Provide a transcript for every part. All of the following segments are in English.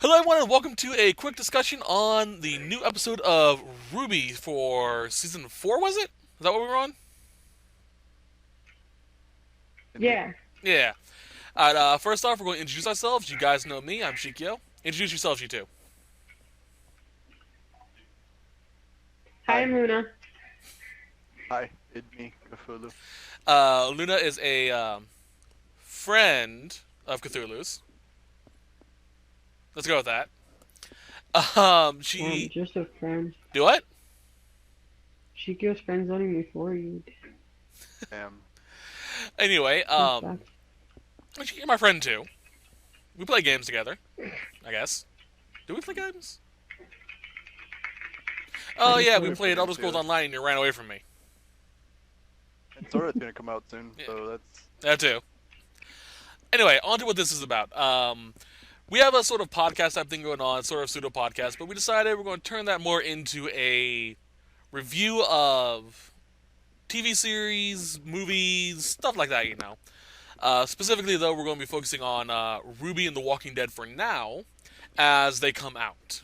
Hello, everyone, and welcome to a quick discussion on the new episode of RWBY for season 4, was it? Is that what we were on? Indeed. Yeah. Yeah. First off, we're going to introduce ourselves. You guys know me, I'm Shikyo. Introduce yourselves, you two. Hi, Hi. I'm Luna. Hi. It's me, Cthulhu. Luna is a friend of Cthulhu's. Let's go with that. She. Just a friend. Do what? Shikyo's friend zoning before you. Damn. Anyway, Fun fact. you're my friend too. We play games together, I guess. Do we play games? I Oh, just yeah, we wanted played to Elder Scrolls do it. Online and you ran away from me. And Sora's gonna come out soon, Yeah, so that's that too. Anyway, on to what this is about. We have a sort of podcast type thing going on, sort of pseudo podcast, but we decided we're going to turn that more into a review of TV series, movies, stuff like that, you know. Specifically, though, we're going to be focusing on RWBY and The Walking Dead for now, as they come out.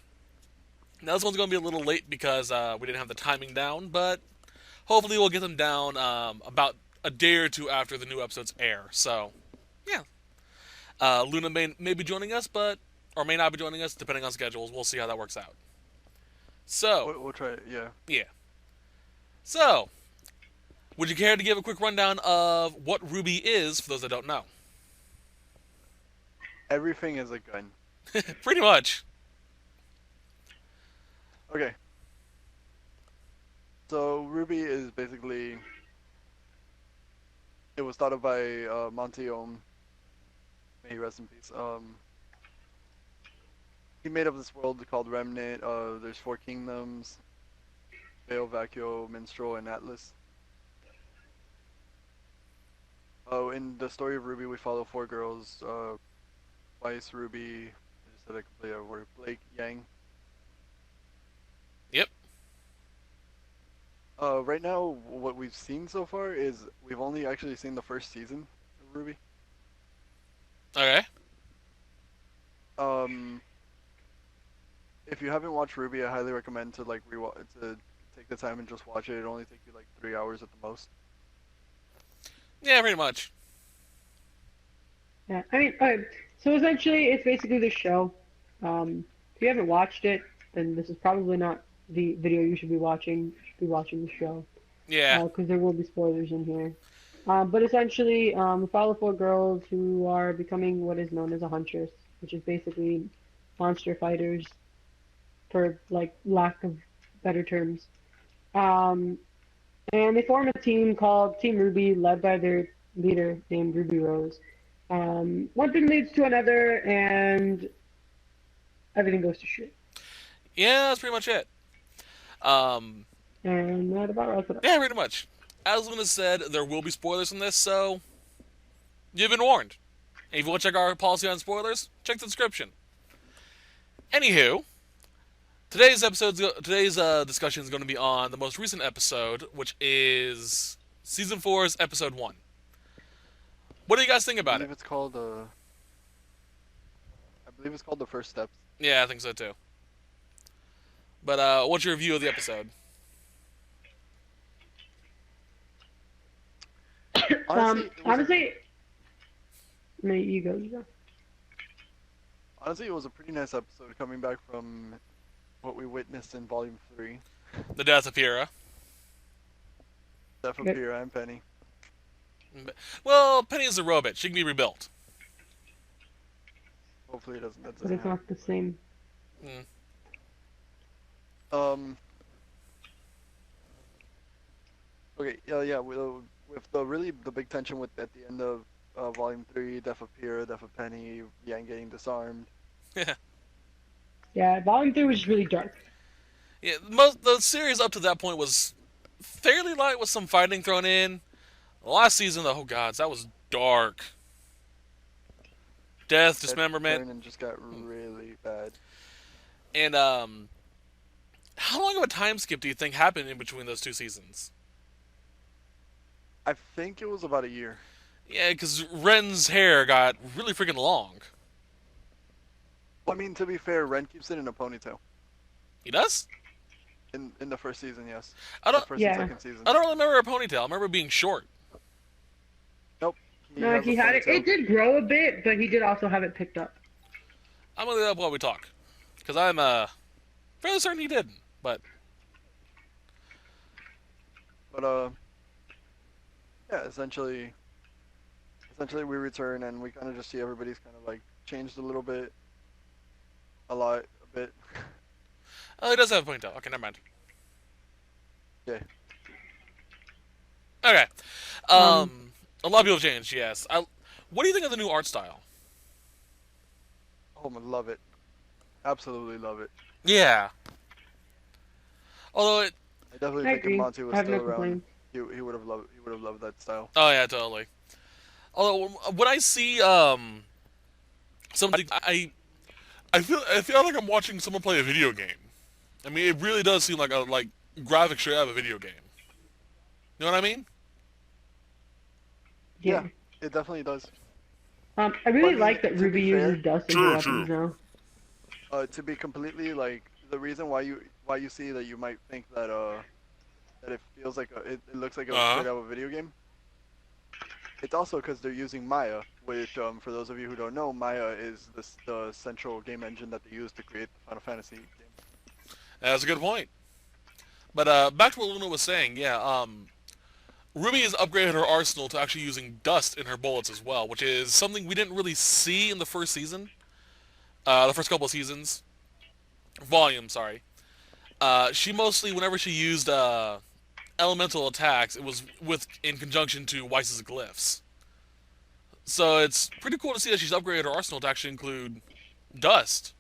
Now, this one's going to be a little late because we didn't have the timing down, but hopefully we'll get them down about a day or two after the new episodes air. So, yeah. Luna may be joining us, but or may not be joining us, depending on schedules. We'll see how that works out. So, we'll try it. Yeah. yeah. So, would you care to give a quick rundown of what RWBY is for those that don't know? Everything is a gun. Pretty much. Okay. So Ruby is basically it was thought of by Monty Ohm. May he rest in peace. He made up this world called Remnant. There's four kingdoms: Vale, Vacuo, Minstrel, and Atlas. Oh, in the story of Ruby, we follow four girls: Weiss, Ruby. I just said a complete word. Blake, Yang. Yep. Right now, what we've seen so far is we've only actually seen the first season of Ruby. Okay. Um, if you haven't watched Ruby, I highly recommend to to take the time and just watch it. It only takes you like 3 hours at the most. Yeah, pretty much. Yeah. I mean, so essentially, it's basically the show. If you haven't watched it, then this is probably not the video you should be watching. You should be watching the show. Yeah. Because there will be spoilers in here. But essentially, we follow four girls who are becoming what is known as a huntress, which is basically monster fighters, for like lack of better terms. Um, and they form a team called Team Ruby, led by their leader named Ruby Rose. One thing leads to another, and everything goes to shit. Yeah, that's pretty much it. Um, And that about wraps it up. yeah, pretty much. As Luna said, there will be spoilers from this, so you've been warned. And if you want to check our policy on spoilers, check the description. Anywho, today's discussion is going to be on the most recent episode, which is season four's episode 1. What do you guys think I about it? believe it's called I believe it's called the first steps. Yeah, I think so too. But what's your review of the episode? Honestly, it was a Honestly, no, you go, you go. honestly it was a pretty nice episode coming back from what we witnessed in Volume 3. The death of Hera. Death of Yep. Pyrrha and Penny. Well, Penny is a robot. She can be rebuilt. Hopefully that But doesn't it's happen. not the same. Mm. Um. Okay. Yeah. Yeah. With the really the big tension with at the end of Volume 3, Death of Pyrrha, Death of Penny, Yang getting disarmed. Yeah. Yeah, Volume 3 was just really dark. Yeah, the series up to that point was fairly light with some fighting thrown in. The last season, oh gods, that was dark. Death, That dismemberment, turned and just got really bad. and how long of a time skip do you think happened in between those two seasons? I think it was about a year. Yeah, because Ren's hair got really freaking long. I mean, to be fair, Ren keeps it in a ponytail. He does. In the first season, yes. I The don't. first and Yeah. second I seasons. don't really remember a ponytail. I remember it being short. Nope. He No, has a he had it. ponytail. It did grow a bit, but he did also have it picked up. I'm gonna leave that while we talk, because I'm fairly certain he didn't. But But yeah, essentially we return and we kind of just see everybody's kind of like changed a little bit, a lot, a bit. oh, he does have a ponytail. Okay, never mind. Yeah. Okay. Um, A lot of people have changed. Yes. What do you think of the new art style? Oh, I love it. Absolutely love it. Yeah. Although it. I definitely I think if agree. Monty I was have no still around, complaints. he would have loved that style. Oh yeah, totally. Although when I see something, I feel like I'm watching someone play a video game. I mean, it really does seem like a graphics straight out of a video game. You know what I mean? Yeah. Yeah, it definitely does. I But I really mean, like that to Ruby be fair, uses dust as a True, weapons now. to be completely like the reason why you see that you might think that that it feels like it looks like a Uh huh. straight out of a video game. It's also because they're using Maya, which for those of you who don't know, Maya is the central game engine that they use to create the Final Fantasy games. That's a good point. But back to what Luna was saying. Yeah. Ruby has upgraded her arsenal to actually using dust in her bullets as well, which is something we didn't really see in the first season. The first couple of seasons, volume. Sorry. She mostly, whenever she used elemental attacks, it was with in conjunction to Weiss's glyphs. So it's pretty cool to see that she's upgraded her arsenal to actually include dust.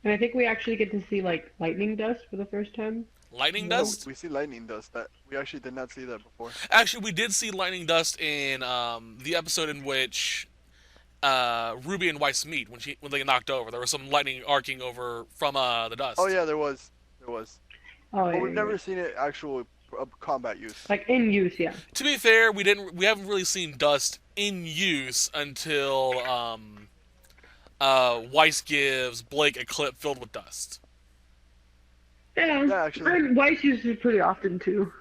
And I think we actually get to see like lightning dust for the first time. Lightning Oh, dust? we see lightning dust. That we actually did not see that before. Actually, we did see lightning dust in the episode in which Ruby and Weiss meet when they get knocked over. There was some lightning arcing over from the Oh dust. yeah, there was. Oh But yeah, we've you're never right. seen it actual combat use. Like in use, yeah. To be fair, we haven't really seen dust in use until Weiss gives Blake a clip filled with dust. Yeah, Yeah, actually. and Weiss uses it pretty often too.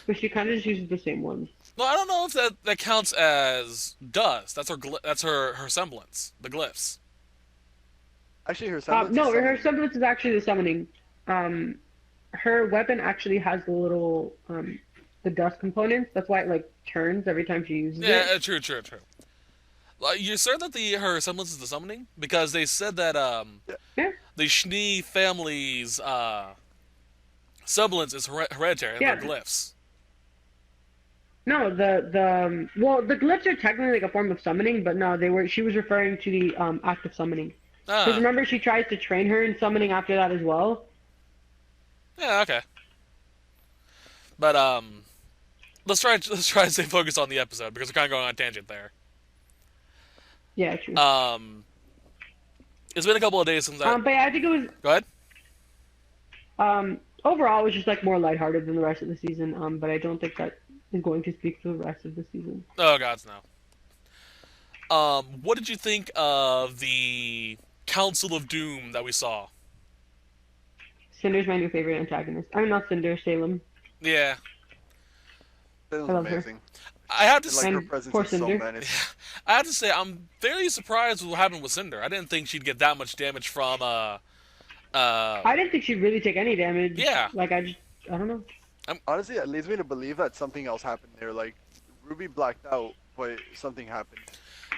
But she kind of just uses the same ones. No, I don't know if that counts as dust. That's her semblance, the glyphs. Actually, her semblance is No, her summoning. semblance is actually the summoning. Um, her weapon actually has the little the dust components. That's why it like turns every time she uses Yeah, it. true. You said that her semblance is the summoning because they said that Yeah. Yeah, the Schnee family's semblance is hereditary and yeah. they're glyphs. No, well, the glyphs are technically like a form of summoning, but no, they were. She was referring to the act of summoning. Because Ah, remember, she tries to train her in summoning after that as well. yeah, okay. But let's try and stay focused on the episode because we're kind of going on a tangent there. Yeah, true. Um, it's been a couple of days since I But yeah, I think it was go ahead. overall it was just like more lighthearted than the rest of the season. But I don't think that is going to speak for the rest of the season. Oh gods no. What did you think of the Council of Doom that we saw? Cinder's my new favorite antagonist. I mean, not Cinder, Salem. Yeah, That was I love her. amazing. I have to And, like say, And her presence poor is so Cinder. menacing. I have to say, I'm very surprised with what happened with Cinder. I didn't think she'd get that much damage from I didn't think she'd really take any damage. Yeah. Like I don't know. Honestly, it leads me to believe that something else happened there. Like Ruby blacked out, but something happened,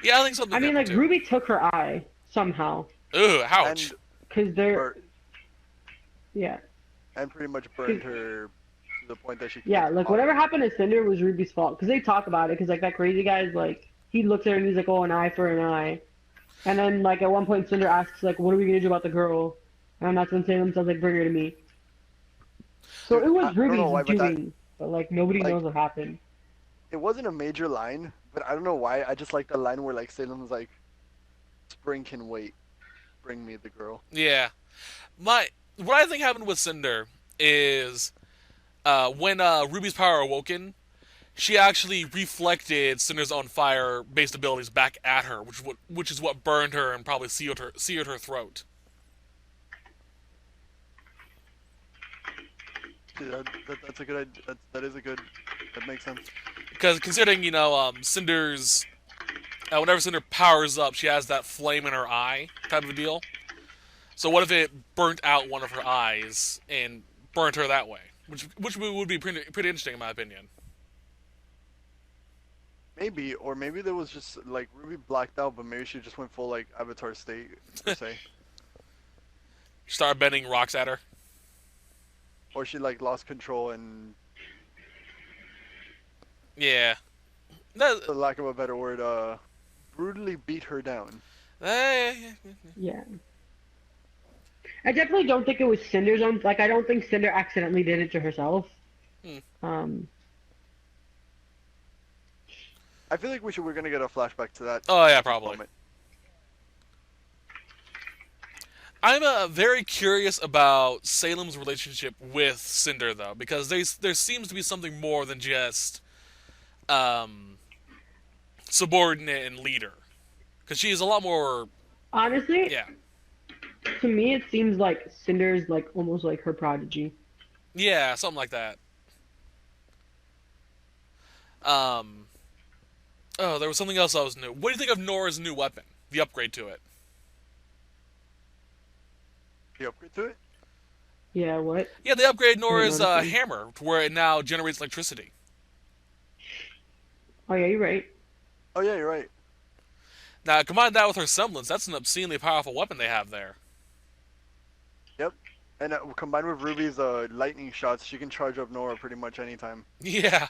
Yeah, I think something I mean, like happened too. Ruby took her eye somehow, Ooh, ouch. and cause they're bur- yeah. and pretty much burned her to the point that she. Yeah, can't like talk. whatever happened to Cinder was Ruby's fault because they talk about it because like that crazy guy's like he looks at her and he's like, oh, an eye for an eye, and then like at one point Cinder asks like, what are we gonna do about the girl? And that's when Salem says like, bring her to me. So it I was don't know why, Ruby's but that- doing, but like nobody like- knows what happened. It wasn't a major line, but I don't know why. I just like the line where like Salem's like, "Spring can wait, bring me the girl." Yeah. What I think happened with Cinder is when Ruby's power awoken, she actually reflected Cinder's own fire-based abilities back at her, which is what burned her and probably seared her throat. That's a good. That is a good. That makes sense. Because considering Cinder's whenever Cinder powers up, she has that flame in her eye type of a deal. So what if it burnt out one of her eyes and burnt her that way? Which would be pretty interesting in my opinion. Maybe, or maybe there was just like Ruby blacked out, but maybe she just went full like Avatar state per se, Start bending rocks at her. or she like lost control and, Yeah. That, for lack of a better word, brutally beat her down. eh, Yeah. I definitely don't think it was Cinder's own. Like, I don't think Cinder accidentally did it to herself. Hmm. Um, I feel like we're gonna get a flashback to that oh yeah, probably. moment. I'm very curious about Salem's relationship with Cinder, though, because there seems to be something more than just um, subordinate and leader. Because she is a lot more. honestly, Yeah. to me, it seems like Cinder's like almost like her prodigy. Yeah, something like that. Um. Oh, there was something else that was new. What do you think of Nora's new weapon? The upgrade to it? The upgrade to it. Yeah, what? Yeah, they upgraded I didn't Nora's notice it. hammer to where it now generates electricity. Oh yeah, you're right. Oh yeah, you're right. Now, combine that with her semblance, that's an obscenely powerful weapon they have there. Yep. And combined with Ruby's lightning shots, she can charge up Nora pretty much anytime. Yeah.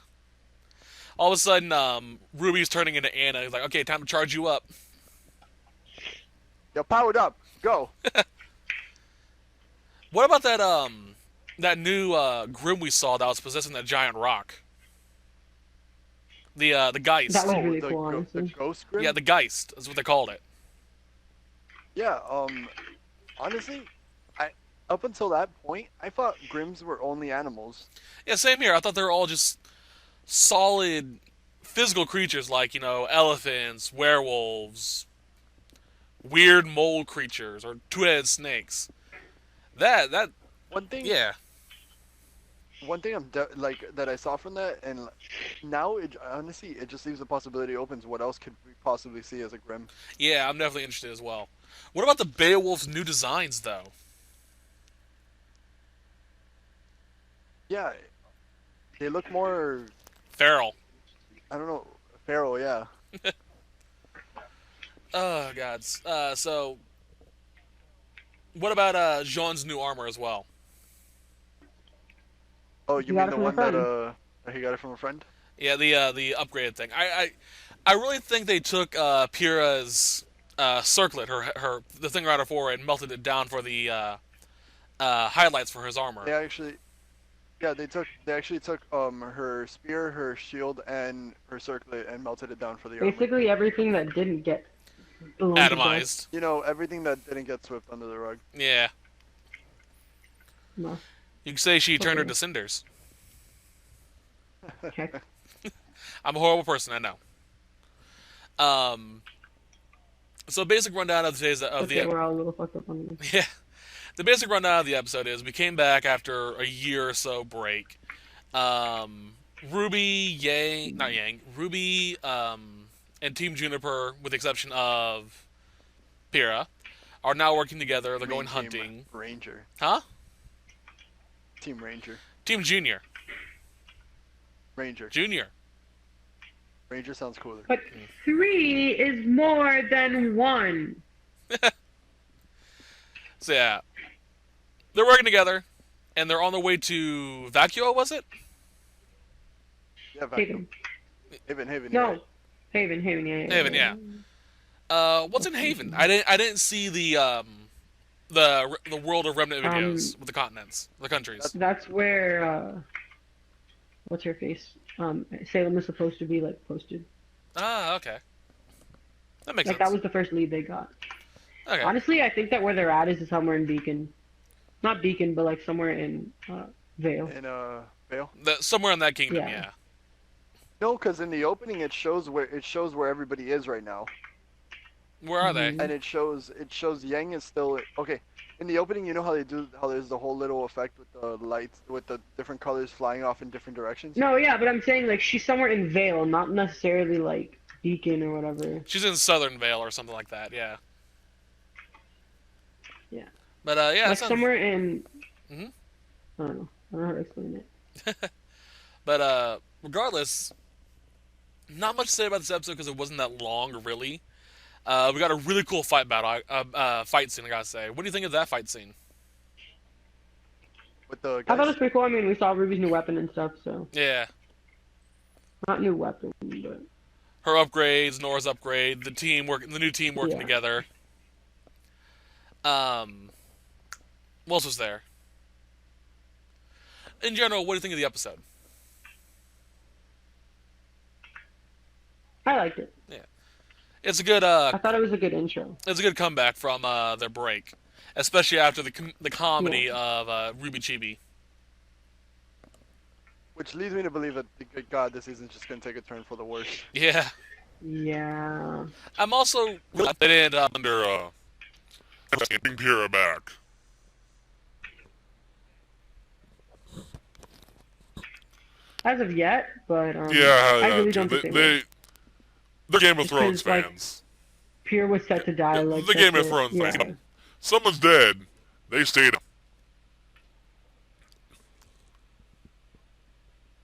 All of a sudden, Ruby's turning into Anna. He's like, okay, time to charge you up. You're powered up. Go. What about that new Grim we saw that was possessing that giant rock? The Geist. That was Oh, really the cool, the honestly. ghost grim. Yeah, the Geist is what they called it. Yeah. Honestly, I up until that point, I thought Grims were only animals. Yeah, same here. I thought they were all just solid physical creatures like, elephants, werewolves, weird mole creatures, or two-headed snakes. That, One thing, yeah. one thing like that I saw from that, and now it honestly it just leaves the possibility open to what else could we possibly see as a Grim. Yeah, I'm definitely interested as well. What about the Beowulf's new designs, though? Yeah, they look more. Feral. I don't know, feral. Yeah. Oh, gods. So, what about Jean's new armor as well? Oh, You you got mean it the from a one friend. that he got it from a friend? Yeah, the upgraded thing. I really think they took Pyrrha's circlet, the thing around her forehead, and melted it down for the highlights for his armor. They actually, yeah, they actually took her spear, her shield, and her circlet and melted it down for the armor. Basically everything that didn't get blown to death. Atomized. You know, everything that didn't get swept under the rug. Yeah. No. You could say she turned her Okay. to cinders. Heck. I'm a horrible person, I know. So basic rundown of today's of Okay, the we're all a little fucked up on this. yeah, the basic rundown of the episode is we came back after a year or so break. Ruby, and Team Juniper, with the exception of Pyrrha, are now working together. They're going Team hunting. Ranger. Huh? Team Ranger. Team Junior. Ranger. Junior. Ranger sounds cooler. But 3 is more than 1. So yeah, they're working together, and they're on their way to Vacuo. Was it? Yeah, vacuum. Haven. you're No. right. Haven, yeah. Haven, yeah. What's in Haven? I didn't see the world of remnant videos with the continents, the countries. That's where, what's her face? Salem is supposed to be, like, posted. Ah, okay. That makes Like, sense. that was the first lead they got. Okay. Honestly, I think that where they're at is somewhere in Beacon. Not Beacon, but, like, somewhere in, Vale. In Vale. Somewhere in that kingdom, Yeah. No, because in the opening it shows where everybody is right now, Where are they? Hmm. and it shows Yang is still okay. In the opening, you know how there's the whole little effect with the lights with the different colors flying off in different directions. No, yeah, but I'm saying like she's somewhere in Vale, not necessarily like Beacon or whatever. She's in Southern Vale or something like that. Yeah. Yeah, But yeah, that like sounds. somewhere in Mhm. I don't know. I don't know how to explain it. But regardless, not much to say about this episode because it wasn't that long, really. We got a really cool fight battle, fight scene. I gotta say, what do you think of that fight scene? With the I thought it guys. was pretty cool. I mean, we saw Ruby's new weapon and stuff, so Yeah, not new weapon, but her upgrades, Nora's upgrade, the new team working yeah. together. Um, what else was there? In general, what do you think of the episode? I liked it. Yeah, it's a good I thought it was a good intro. it's a good comeback from their break, especially after the Yeah. comedy of Ruby Chibi. Which leads me to believe that, good God, this season's just gonna take a turn for the worse. Yeah, Yeah. I'm also they didn't under getting Pyrrha back. As of yet, but Yeah, I yeah, really too. don't think they will. They're Game of Thrones Thrones like, fans. Pierre was set to die. Like The that's Game of it. Thrones Yeah. fans. Someone's dead. They stayed.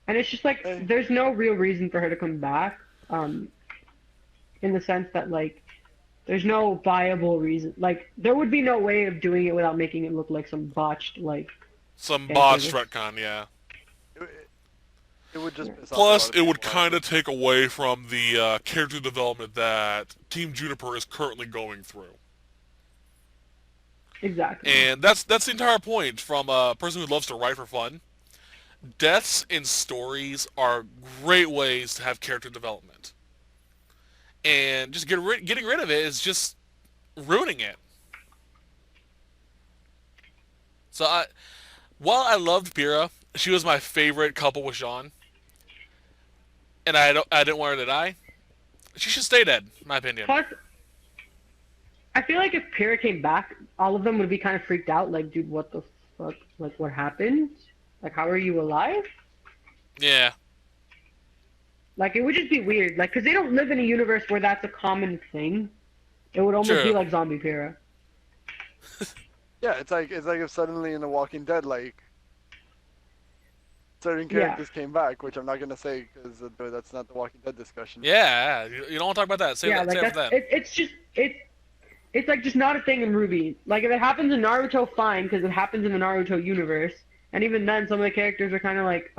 And it's just like Hey. there's no real reason for her to come back. In the sense that like there's no viable reason. Like there would be no way of doing it without making it look like some botched like Some fan botched service. retcon, yeah. It would just Yeah. piss off a Plus, lot of it would people, kind of honestly. take away from the character development that Team Juniper is currently going through. Exactly. And that's the entire point from a person who loves to write for fun. Deaths in stories are great ways to have character development. And just getting rid of it is just ruining it. So while I loved Pyrrha, she was my favorite couple with Sean, and I didn't want her to die. She should stay dead, in my opinion. Plus, I feel like if Pyrrha came back, all of them would be kind of freaked out. Like, dude, what the fuck? Like, what happened? Like, how are you alive? Yeah, Like, it would just be weird. Like, because they don't live in a universe where that's a common thing. It would almost be true. like zombie Pyrrha. Yeah, it's like if suddenly in The Walking Dead, like certain Yeah. characters came back, which I'm not gonna say because that's not the Walking Dead discussion. Yeah. You don't want to talk about that. Save Yeah, that. like Save it for that's then. it's just it's like just not a thing in RWBY. Like if it happens in Naruto, fine, because it happens in the Naruto universe. And even then, some of the characters are kind of like,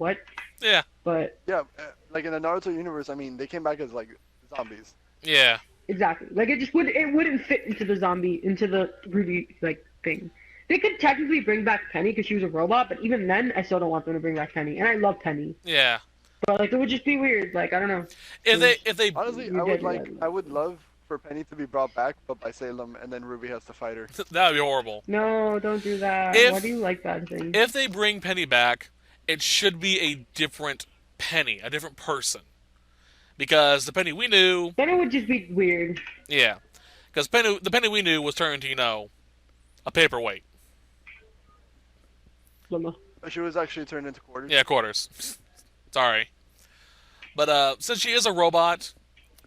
what? Yeah, But Yeah, like in the Naruto universe, I mean, they came back as like zombies. yeah, exactly, like it wouldn't fit into the RWBY like thing. They could technically bring back Penny because she was a robot, but even then, I still don't want them to bring back Penny. And I love Penny, yeah. but like it would just be weird. Like I don't know. If they Honestly, You did right. I would love for Penny to be brought back, but by Salem, and then Ruby has to fight her. that would be horrible. No, don't do that. If- Why do you like that thing? If they bring Penny back, it should be a different Penny, a different person, because the Penny we knew, Then it would just be weird. yeah, because the Penny we knew was turned to a paperweight. Llama. She was actually turned into quarters. Yeah, quarters. Sorry, but since she is a robot,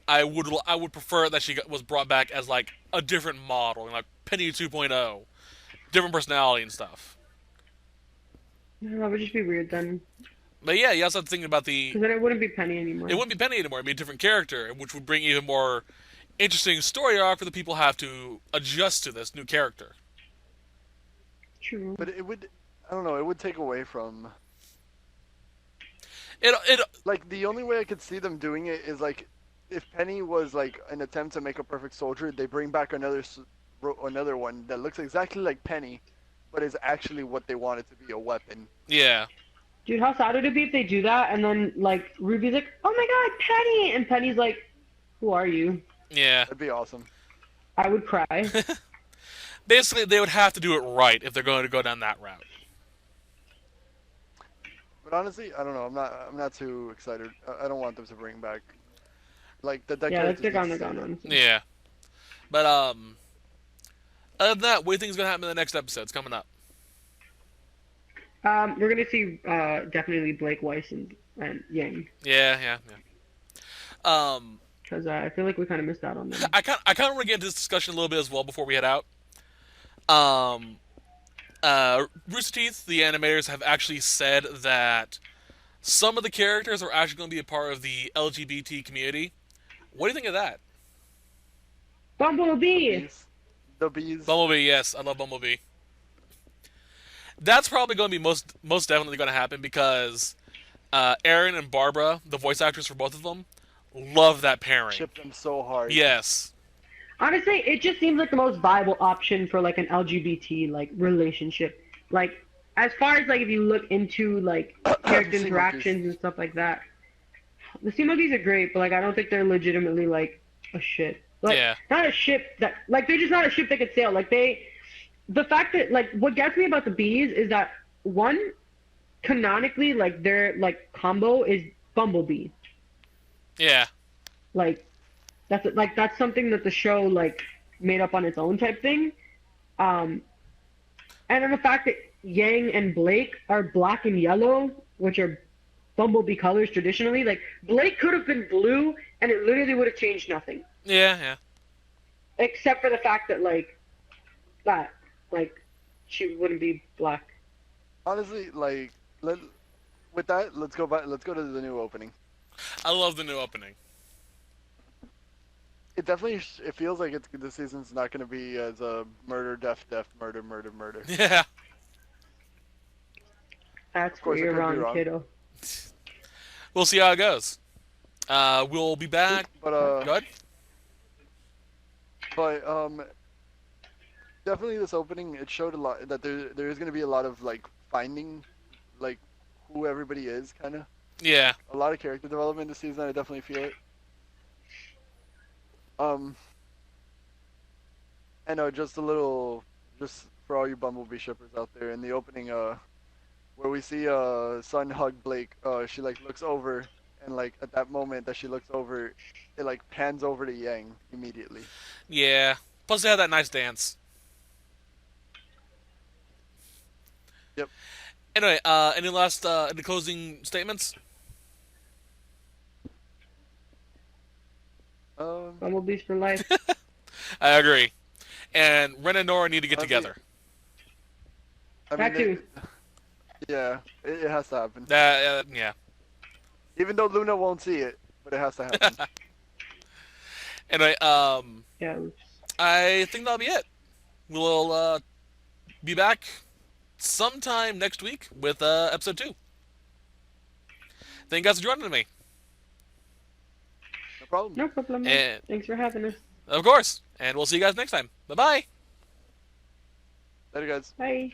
I would prefer that she was brought back as like a different model, like Penny 2.0, different personality and stuff. No, that would just be weird then. But yeah, you also have to think about the. Because then it wouldn't be Penny anymore. It wouldn't be Penny anymore. It'd be a different character, which would bring even more interesting story arc for the people who have to adjust to this new character. True. But it would, I don't know, it would take away from. It Like the only way I could see them doing it is like, if Penny was like an attempt to make a perfect soldier, they bring back another one that looks exactly like Penny, but is actually what they want it to be, a weapon. yeah. Dude, how sad would it be if they do that and then like Ruby's like, oh my god, Penny, and Penny's like, who are you? Yeah. That'd be awesome. I would cry. Basically, they would have to do it right if they're going to go down that route. But honestly, I don't know. I'm not too excited. I don't want them to bring back like that Yeah, let's characters stick need on to the stay gun, there. honestly. Yeah, but other than that, what do you think is gonna happen in the next episodes coming up? We're gonna see definitely Blake Weiss and Yang, Yeah, yeah, yeah. Um, because I feel like we kind of missed out on them. I kind of want to get into this discussion a little bit as well before we head out. Um, Rooster Teeth, the animators, have actually said that some of the characters are actually going to be a part of the LGBT community. What do you think of that? The Bumblebee. bees, the bees. Bumblebee, yes, I love Bumblebee. That's probably going to be most definitely going to happen because Aaron and Barbara, the voice actors for both of them, love that pairing. Ship them so hard. Yes. Honestly, it just seems like the most viable option for like an LGBT like relationship. Like as far as like if you look into like character Sea monkeys. interactions and stuff like that, the sea monkeys are great, but like I don't think they're legitimately like a ship. Like Yeah. not a ship that like they're just not a ship that could sail. Like the fact that like what gets me about the bees is that one canonically like their like combo is Bumblebee. Yeah. Like that's something that the show like made up on its own type thing. Um, and then the fact that Yang and Blake are black and yellow, which are Bumblebee colors traditionally, like Blake could have been blue, and it literally would have changed nothing, Yeah. Yeah. except for the fact that that like she wouldn't be black. Honestly, like with that, let's go back. Let's go to the new opening. I love the new opening. It definitely it feels like it's this season's not going to be as a murder, death, death, murder, murder, murder. Yeah. That's Of where course, I you're could be wrong, wrong, kiddo. We'll see how it goes. We'll be back. but Go ahead. but definitely this opening it showed a lot that there is going to be a lot of like finding like who everybody is, kind of Yeah. like a lot of character development this season. I definitely feel it. Um, and just a little, just for all you Bumblebee shippers out there, in the opening, where we see Sun hug Blake, she like looks over, and like at that moment that she looks over, it like pans over to Yang immediately. Yeah. Plus, they had that nice dance. Yep. Anyway, any closing statements? Um, Bumblebees for life. I agree. And Ren and Nora need to get honestly, together. I That mean, too. yeah, it has to happen. Yeah. Even though Luna won't see it, but it has to happen. Anyway, Yeah. Oops. I think that'll be it. We'll be back sometime next week with episode 2. Thank you guys for joining me. No problem. No problem. And Thanks for having us. of course, and we'll see you guys next time. Bye bye. Later, guys. Bye.